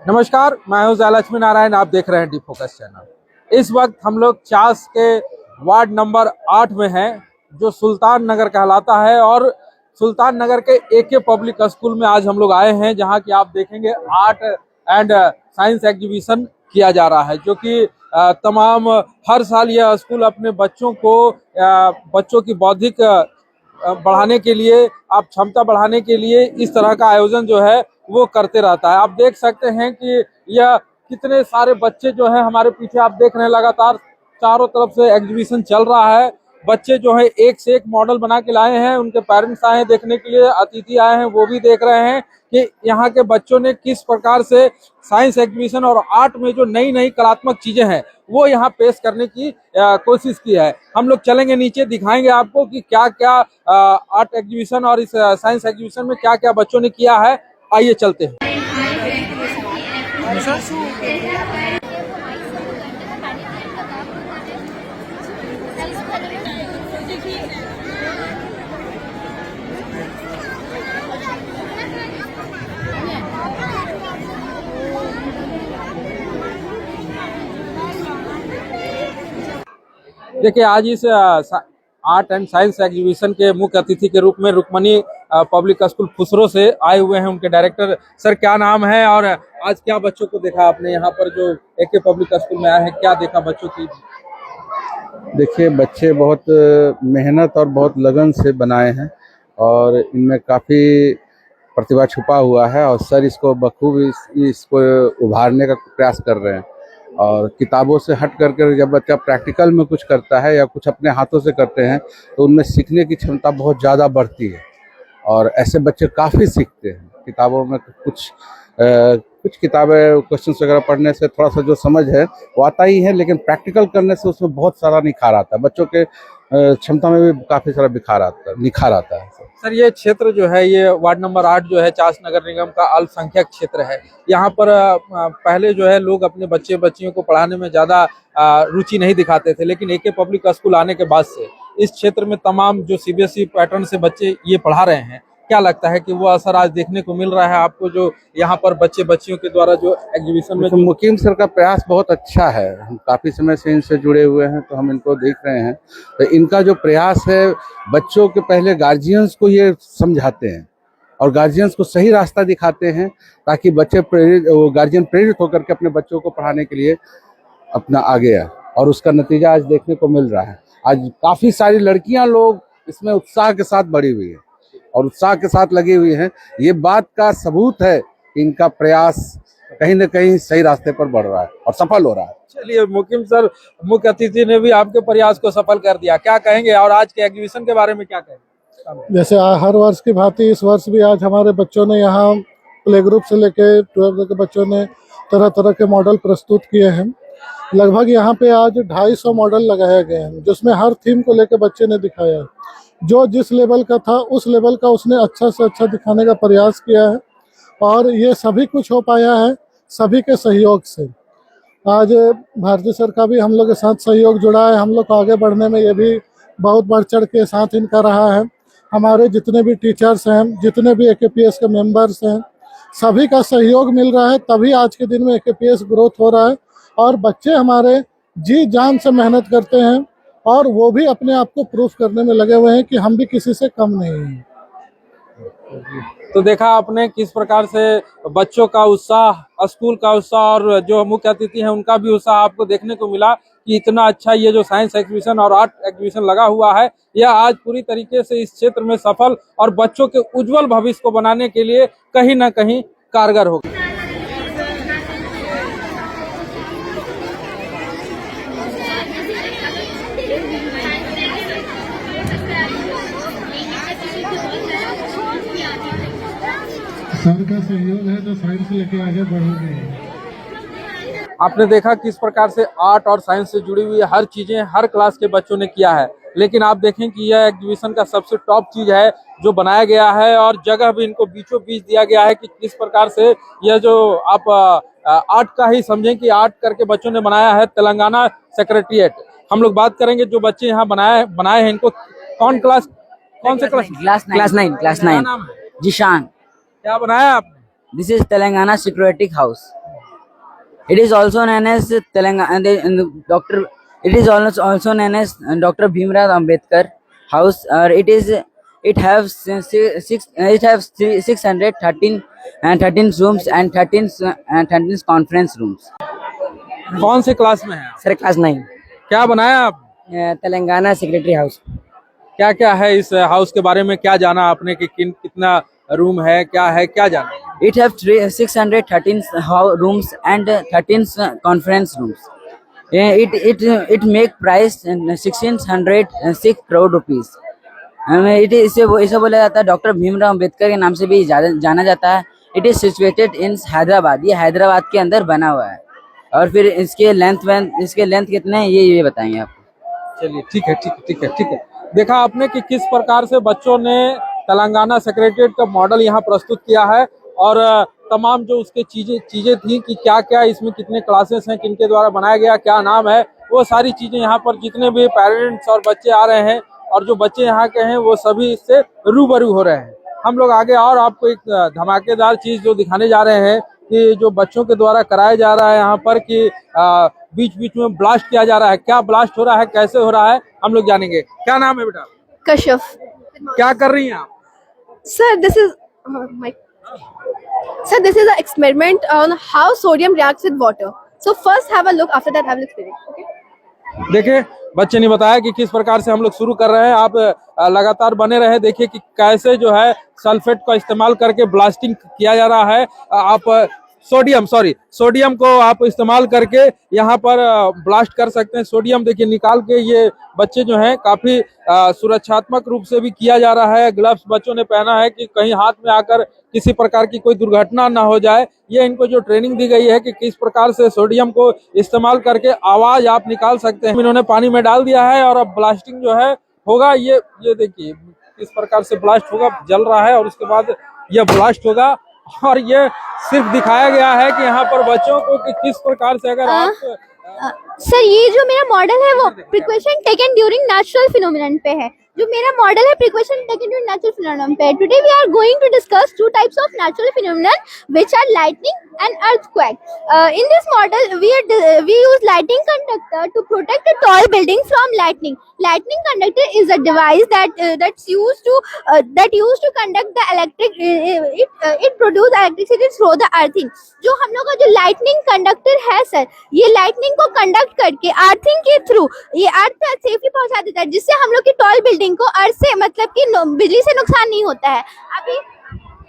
नमस्कार, मैं हूं लक्ष्मी नारायण। आप देख रहे हैं डी फोकस चैनल। इस वक्त हम लोग चास के वार्ड नंबर 8 में हैं, जो सुल्तान नगर कहलाता है। और सुल्तान नगर के एके पब्लिक स्कूल में आज हम लोग आए हैं, जहां की आप देखेंगे आर्ट एंड साइंस एग्जीबिशन किया जा रहा है, जो कि तमाम हर साल यह स्कूल अपने बच्चों की बौद्धिक बढ़ाने के लिए, आप क्षमता बढ़ाने के लिए इस तरह का आयोजन जो है वो करते रहता है। आप देख सकते हैं कि यह कितने सारे बच्चे जो है हमारे पीछे आप देख रहे हैं, लगातार चारों तरफ से एग्जीबिशन चल रहा है। बच्चे जो है एक से एक मॉडल बना के लाए हैं, उनके पेरेंट्स आए हैं देखने के लिए, अतिथि आए हैं, वो भी देख रहे हैं कि यहाँ के बच्चों ने किस प्रकार से साइंस एग्जीबिशन और आर्ट में जो नई नई कलात्मक चीजें हैं वो यहाँ पेश करने की कोशिश की है। हम लोग चलेंगे नीचे, दिखाएंगे आपको कि क्या क्या आर्ट एग्जीबिशन और इस साइंस एग्जीबिशन में क्या क्या बच्चों ने किया है। आइए चलते हैं। देखिए, आज इस आर्ट एंड साइंस एग्जीबिशन के मुख्य अतिथि के रूप में रुक्मणी पब्लिक स्कूल फुसरो से आए हुए हैं उनके डायरेक्टर। सर, क्या नाम है और आज क्या बच्चों को देखा आपने यहाँ पर जो एके पब्लिक स्कूल में आए हैं, क्या देखा बच्चों की? देखिए, बच्चे बहुत मेहनत और बहुत लगन से बनाए हैं और इनमें काफ़ी प्रतिभा छुपा हुआ है और सर इसको बखूब इसको उभारने का प्रयास कर रहे हैं। और किताबों से हट करके जब बच्चा प्रैक्टिकल में कुछ करता है या कुछ अपने हाथों से करते हैं तो उनमें सीखने की क्षमता बहुत ज़्यादा बढ़ती है और ऐसे बच्चे काफ़ी सीखते हैं। किताबों में कुछ किताबें क्वेश्चंस वगैरह पढ़ने से थोड़ा सा जो समझ है वो आता ही है, लेकिन प्रैक्टिकल करने से उसमें बहुत सारा निखार आता है। बच्चों के क्षमता में भी काफ़ी सारा निखार आता है। सर, ये क्षेत्र जो है, ये वार्ड नंबर 8 जो है, चास नगर निगम का अल्पसंख्यक क्षेत्र है। यहाँ पर पहले जो है लोग अपने बच्चियों को पढ़ाने में ज्यादा रुचि नहीं दिखाते थे, लेकिन एके पब्लिक स्कूल आने के बाद से इस क्षेत्र में तमाम जो सीबीएसई पैटर्न से बच्चे ये पढ़ा रहे हैं, क्या लगता है कि वो असर आज देखने को मिल रहा है आपको, जो यहाँ पर बच्चियों के द्वारा जो एग्जीबिशन में? तो मुकीम सर का प्रयास बहुत अच्छा है। हम काफ़ी समय से इनसे जुड़े हुए हैं तो हम इनको देख रहे हैं। तो इनका जो प्रयास है, बच्चों के पहले गार्जियंस को ये समझाते हैं और गार्जियंस को सही रास्ता दिखाते हैं ताकि गार्जियन प्रेरित होकर के अपने बच्चों को पढ़ाने के लिए अपना आगे आए और उसका नतीजा आज देखने को मिल रहा है। आज काफ़ी सारी लड़कियां लोग इसमें उत्साह के साथ बढ़ी हुई है और उत्साह के साथ लगी हुई हैं। ये बात का सबूत है कि इनका प्रयास कहीं न कहीं सही रास्ते पर बढ़ रहा है और सफल हो रहा है। चलिए, मुकीम सर, मुख्य अतिथि ने भी आपके प्रयास को सफल कर दिया, क्या कहेंगे? और आज के एग्जीबिशन के बारे में क्या कहेंगे? जैसे हर वर्ष की भांति इस वर्ष भी आज हमारे बच्चों ने यहाँ प्ले ग्रुप से लेके 12 के बच्चों ने तरह तरह के मॉडल प्रस्तुत किए हैं। लगभग यहाँ पे आज 250 मॉडल लगाए गए हैं, जिसमें हर थीम को लेकर बच्चे ने दिखाया है। जो जिस लेवल का था उस लेवल का उसने अच्छा से अच्छा दिखाने का प्रयास किया है और ये सभी कुछ हो पाया है सभी के सहयोग से। आज भारतीय सर का भी हम लोग के साथ सहयोग जुड़ा है। हम लोग को आगे बढ़ने में ये भी बहुत बढ़ चढ़ के साथ इनका रहा है। हमारे जितने भी टीचर्स हैं, जितने भी एकेपीएस के मेंबर्स हैं, सभी का सहयोग मिल रहा है, तभी आज के दिन में एकेपीएस ग्रोथ हो रहा है। और बच्चे हमारे जी जान से मेहनत करते हैं और वो भी अपने आप को प्रूफ करने में लगे हुए हैं कि हम भी किसी से कम नहीं हैं। तो देखा आपने किस प्रकार से बच्चों का उत्साह, स्कूल का उत्साह और जो मुख्य अतिथि हैं उनका भी उत्साह आपको देखने को मिला कि इतना अच्छा ये जो साइंस एग्जीबिशन और आर्ट एग्जीबिशन लगा हुआ है, यह आज पूरी तरीके से इस क्षेत्र में सफल और बच्चों के उज्जवल भविष्य को बनाने के लिए कहीं ना कहीं कारगर होगा। सर का सहयोग है तो साइंस लेके आगे बढ़ेंगे। आपने देखा किस प्रकार से आर्ट और साइंस से जुड़ी हुई हर चीजें हर क्लास के बच्चों ने किया है, लेकिन आप देखें कि यह एग्जीबिशन का सबसे टॉप चीज है जो बनाया गया है और जगह भी इनको बीचों बीच दिया गया है कि किस प्रकार से यह जो आप आर्ट का ही समझें कि आर्ट करके बच्चों ने बनाया है। तेलंगाना सेक्रेटरिएट, हम लोग बात करेंगे जो बच्चे यहाँ बनाए हैं, इनको कौन से क्लास 9 नाम है? जिशान। क्या बनाया आपने? This is Telangana security house. It is also known as Telangana Doctor. It is also known as Dr. Bhimrao Ambedkar House. Or it has 613 and 13 rooms and 13 conference rooms. कौन से क्लास में हैं आप? Sir, class 9. क्या बनाया आप? Telangana Secretary House. क्या क्या है इस हाउस के बारे में, क्या जाना आपने कि कितना रूम है, क्या है, क्या जाना? It have 613 rooms and 13 conference rooms. It make price 1606 crore rupees. इसे बोला जाता है, डॉक्टर भीमराव अंबेडकर के नाम से भी जाना जाता है. It is situated in Hyderabad. ये हैदराबाद के अंदर बना हुआ है. और फिर इसके लेंथ कितने हैं ये बताएंगे आपको. चलिए ठीक है. देखा आपने कि किस प्रकार से बच्चों ने तेलंगाना सेक्रेटेरिएट का मॉडल यहाँ प्रस्तुत किया है और तमाम जो उसके चीजें थी कि क्या क्या इसमें कितने क्लासेस हैं, किनके द्वारा बनाया गया, क्या नाम है, वो सारी चीजें यहाँ पर जितने भी पेरेंट्स और बच्चे आ रहे हैं और जो बच्चे यहाँ के हैं वो सभी इससे रूबरू हो रहे हैं. हम लोग आगे और आपको एक धमाकेदार चीज जो दिखाने जा रहे हैं कि जो बच्चों के द्वारा कराया जा रहा है यहाँ पर कि बीच बीच में ब्लास्ट किया जा रहा है. क्या ब्लास्ट हो रहा है, कैसे हो रहा है, हम लोग जानेंगे. क्या नाम है बेटा? Kashaf. क्या कर रही हैं आप? Sir, this is an experiment on how sodium reacts with water. So first have a look, after that I will explain it. Okay? देखिए बच्चे ने बताया कि किस प्रकार से हम लोग शुरू कर रहे हैं. आप लगातार बने रहे, देखिए कि कैसे जो है सल्फेट का इस्तेमाल करके ब्लास्टिंग किया जा रहा है. आप सोडियम को आप इस्तेमाल करके यहाँ पर ब्लास्ट कर सकते हैं. सोडियम देखिए निकाल के ये बच्चे जो हैं काफी सुरक्षात्मक रूप से भी किया जा रहा है. ग्लव्स बच्चों ने पहना है कि कहीं हाथ में आकर किसी प्रकार की कोई दुर्घटना ना हो जाए. ये इनको जो ट्रेनिंग दी गई है कि किस प्रकार से सोडियम को इस्तेमाल करके आवाज आप निकाल सकते हैं. इन्होंने पानी में डाल दिया है और अब ब्लास्टिंग जो है होगा. ये देखिए किस प्रकार से ब्लास्ट होगा, जल रहा है और उसके बाद ये ब्लास्ट होगा. और ये सिर्फ दिखाया गया है कि यहाँ पर बच्चों को कि किस प्रकार से अगर आप सर ये जो मेरा मॉडल है वो precaution taken during natural phenomenon पे है. जो मेरा मॉडल है precaution taken during natural phenomenon पे. Today we are going to discuss two types of natural phenomenon which are lightning and earthquake. In this model, we use lightning conductor to protect a tall building from lightning. Lightning conductor is a device that's used to conduct the electric. It produce electricity through the earthing. जो हम लोग का जो lightning conductor है sir, ये lightning को conduct करके earthing के through ये अर्थ तक सेफली पहुंचा देता है, जिससे हम लोग की tall building को अर्थ से मतलब कि बिजली से नुकसान नहीं होता है. अभी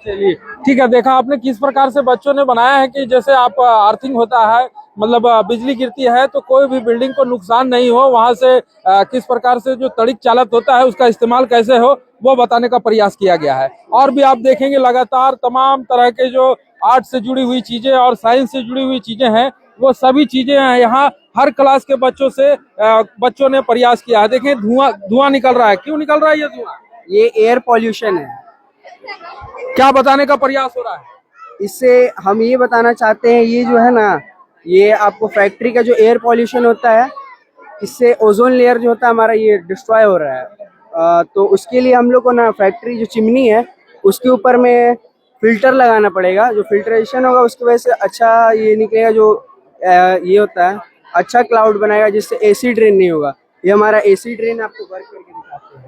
चलिए ठीक है. देखा आपने किस प्रकार से बच्चों ने बनाया है कि जैसे आप अर्थिंग होता है, मतलब बिजली गिरती है तो कोई भी बिल्डिंग को नुकसान नहीं हो, वहां से किस प्रकार से जो तड़िक चालक होता है उसका इस्तेमाल कैसे हो वो बताने का प्रयास किया गया है. और भी आप देखेंगे लगातार तमाम तरह के जो आर्ट से जुड़ी हुई चीजें और साइंस से जुड़ी हुई चीजें हैं वो सभी चीजें यहाँ हर क्लास के बच्चों ने प्रयास किया है. देखें धुआं निकल रहा है. क्यों निकल रहा है ये धुआं? ये एयर पॉल्यूशन है. क्या बताने का प्रयास हो रहा है? इससे हम ये बताना चाहते हैं, ये जो है ना, ये आपको फैक्ट्री का जो एयर पॉल्यूशन होता है, इससे ओजोन लेयर जो होता है हमारा ये डिस्ट्रॉय हो रहा है. तो उसके लिए हम लोग को ना फैक्ट्री जो चिमनी है उसके ऊपर में फिल्टर लगाना पड़ेगा. जो फिल्ट्रेशन होगा उसकी वजह से अच्छा ये निकलेगा, जो ये होता है अच्छा क्लाउड बनाएगा जिससे एसिड रेन नहीं होगा. ये हमारा एसिड रेन आपको वर्क करके दिखाते हैं.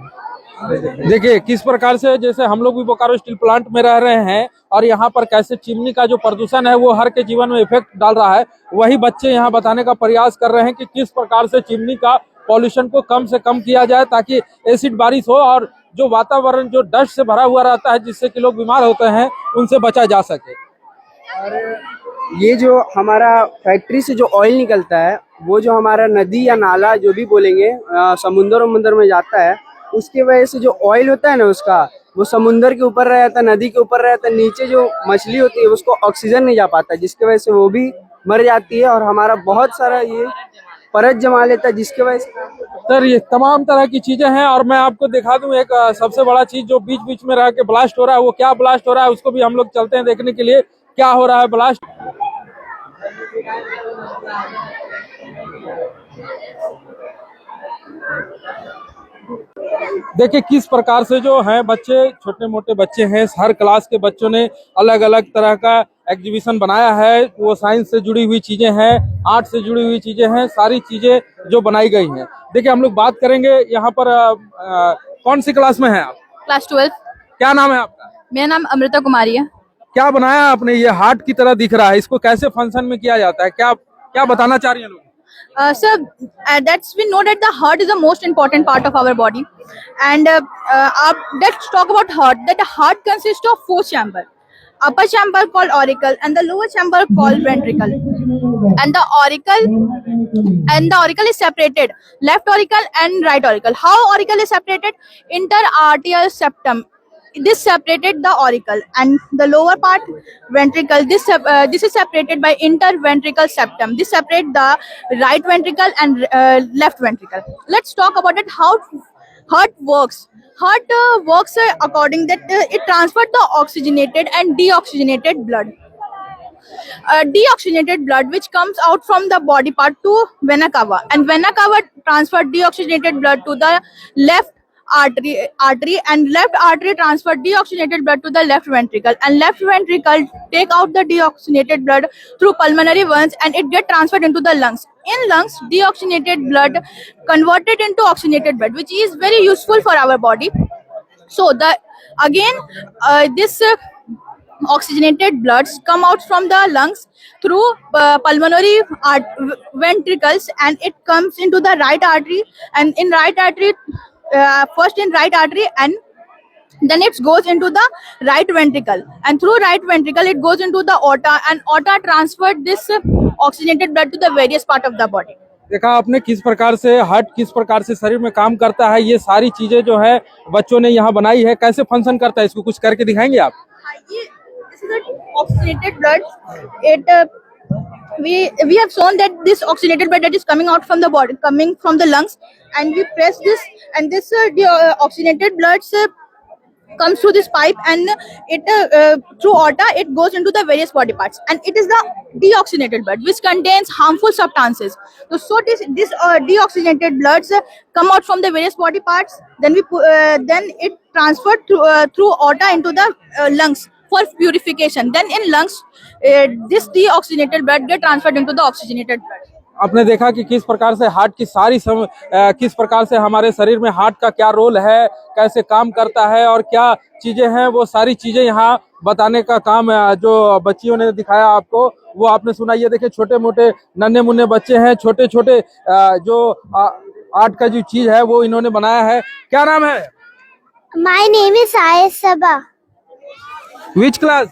देखिए किस प्रकार से जैसे हम लोग भी बोकारो स्टील प्लांट में रह रहे हैं और यहाँ पर कैसे चिमनी का जो प्रदूषण है वो हर के जीवन में इफेक्ट डाल रहा है, वही बच्चे यहाँ बताने का प्रयास कर रहे हैं कि किस प्रकार से चिमनी का पॉल्यूशन को कम से कम किया जाए ताकि एसिड बारिश हो और जो वातावरण जो डस्ट से भरा हुआ रहता है जिससे कि लोग बीमार होते हैं उनसे बचा जा सके. और ये जो हमारा फैक्ट्री से जो ऑयल निकलता है वो जो हमारा नदी या नाला जो भी बोलेंगे समुंदर में जाता है, उसकी वजह से जो ऑयल होता है ना उसका वो समुंदर के ऊपर रहता है, नदी के ऊपर रहता है. नीचे जो मछली होती है उसको ऑक्सीजन नहीं जा पाता, जिसकी वजह से वो भी मर जाती है और हमारा बहुत सारा ये परत जमा लेता है, जिसकी वजह से सर ये तमाम तरह की चीजें हैं. और मैं आपको दिखा दूं एक सबसे बड़ा चीज जो बीच बीच में रह के ब्लास्ट हो रहा है, वो क्या ब्लास्ट हो रहा है उसको भी हम लोग चलते हैं देखने के लिए क्या हो रहा है ब्लास्ट. देखिए किस प्रकार से जो है बच्चे, छोटे मोटे बच्चे हैं, हर क्लास के बच्चों ने अलग अलग तरह का एग्जीबिशन बनाया है वो साइंस से जुड़ी हुई चीजें हैं, आर्ट से जुड़ी हुई चीजें हैं, सारी चीजें जो बनाई गई हैं। देखिए हम लोग बात करेंगे यहाँ पर कौन सी क्लास में हैं आप? क्लास 12। क्या नाम है आपका? मेरा नाम अमृता कुमारी है। क्या बनाया आपने? ये हार्ट की तरह दिख रहा है, इसको कैसे फंक्शन में किया जाता है, क्या क्या बताना चाह रही हैं लोग? Sir, that's we know that the heart is the most important part of our body, and let's talk about heart. That the heart consists of 4 chamber, upper chamber called auricle, and the lower chamber called ventricle. And the auricle is separated, left auricle and right auricle. How auricle is separated? Interarterial septum. This separated the auricle, and the lower part ventricle. This is separated by interventricle septum. This separate the right ventricle and left ventricle. Let's talk about it. How heart works. Heart works according that it transfers the oxygenated and deoxygenated blood. Deoxygenated blood which comes out from the body part to vena cava, and vena cava transfer deoxygenated blood to the left artery, and left artery transfer deoxygenated blood to the left ventricle, and left ventricle take out the deoxygenated blood through pulmonary veins, and it get transferred into the lungs. In lungs, deoxygenated blood converted into oxygenated blood, which is very useful for our body. So this oxygenated bloods come out from the lungs through pulmonary ventricles, and it comes into the right artery, and in right artery first in right artery, and then it goes into the right ventricle, and through right ventricle it goes into the aorta, and aorta transferred this oxygenated blood to the various part of the body. देखा आपने किस प्रकार से heart किस प्रकार से शरीर में काम करता है, ये सारी चीजें जो है बच्चों ने यहाँ बनाई है, कैसे फंक्शन करता है इसको कुछ करके दिखाएंगे आप? This is the oxygenated blood. We have shown that this oxygenated blood that is coming out from the body, coming from the lungs, and we press this, and this oxygenated blood comes through this pipe, and it through aorta it goes into the various body parts, and it is the deoxygenated blood which contains harmful substances. So this deoxygenated bloods come out from the various body parts, then it transferred through aorta into the lungs for purification. Then in lungs this deoxygenated blood get transferred into the oxygenated blood. आपने देखा कि किस प्रकार से heart की किस प्रकार से हमारे शरीर में हार्ट का क्या रोल है, कैसे काम करता है और क्या चीजें हैं, वो सारी चीजें यहाँ बताने का काम जो बच्चियों ने दिखाया आपको वो आपने सुना। ये देखिए छोटे मोटे नन्हे मुन्ने बच्चे हैं, छोटे छोटे जो आर्ट का जो चीज है वो इन्होंने बनाया है। क्या नाम है? My name is Ayes Sabah. Which class?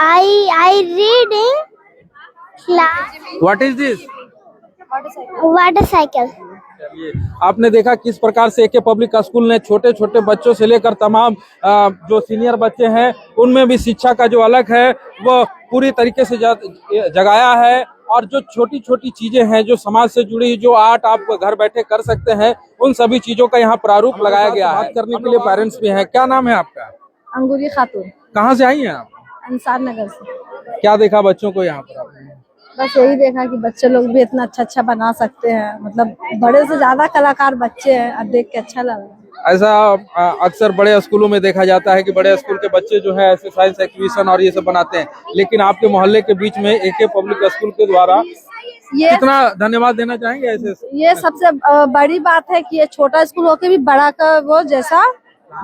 I read in class What is this? water cycle. चलिए, आपने देखा किस प्रकार से एके पब्लिक स्कूल ने छोटे छोटे बच्चों से लेकर तमाम जो सीनियर बच्चे हैं उनमें भी शिक्षा का जो अलग है वो पूरी तरीके से जगाया है, और जो छोटी छोटी चीजें हैं जो समाज से जुड़ी जो आर्ट आप घर बैठे कर सकते हैं उन सभी चीजों का यहाँ प्रारूप लगाया गया है। बात करने के लिए पेरेंट्स भी हैं। क्या नाम है आपका? अंगूरी खातून। कहाँ से आई हैं आप? अंसार नगर से। क्या देखा बच्चों को यहाँ पर आपने? बस यही देखा कि बच्चे लोग भी इतना अच्छा अच्छा बना सकते हैं, मतलब बड़े से ज्यादा कलाकार बच्चे हैं, अब देख के अच्छा लगा। ऐसा अक्सर बड़े स्कूलों में देखा जाता है कि बड़े स्कूल के बच्चे जो है ऐसे साइंस एग्जीबिशन और ये सब बनाते हैं, लेकिन आपके मोहल्ले के बीच में एके पब्लिक स्कूल के द्वारा कितना धन्यवाद देना चाहेंगे ऐसे? ये सबसे बड़ी बात है कि ये छोटा स्कूल होकर भी बड़ा का वो जैसा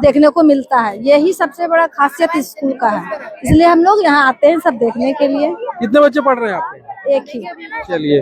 देखने को मिलता है, यही सबसे बड़ा खासियत इस स्कूल का है, इसलिए हम लोग यहाँ आते हैं सब देखने के लिए। कितने बच्चे पढ़ रहे हैं आपके? एक ही। चलिए।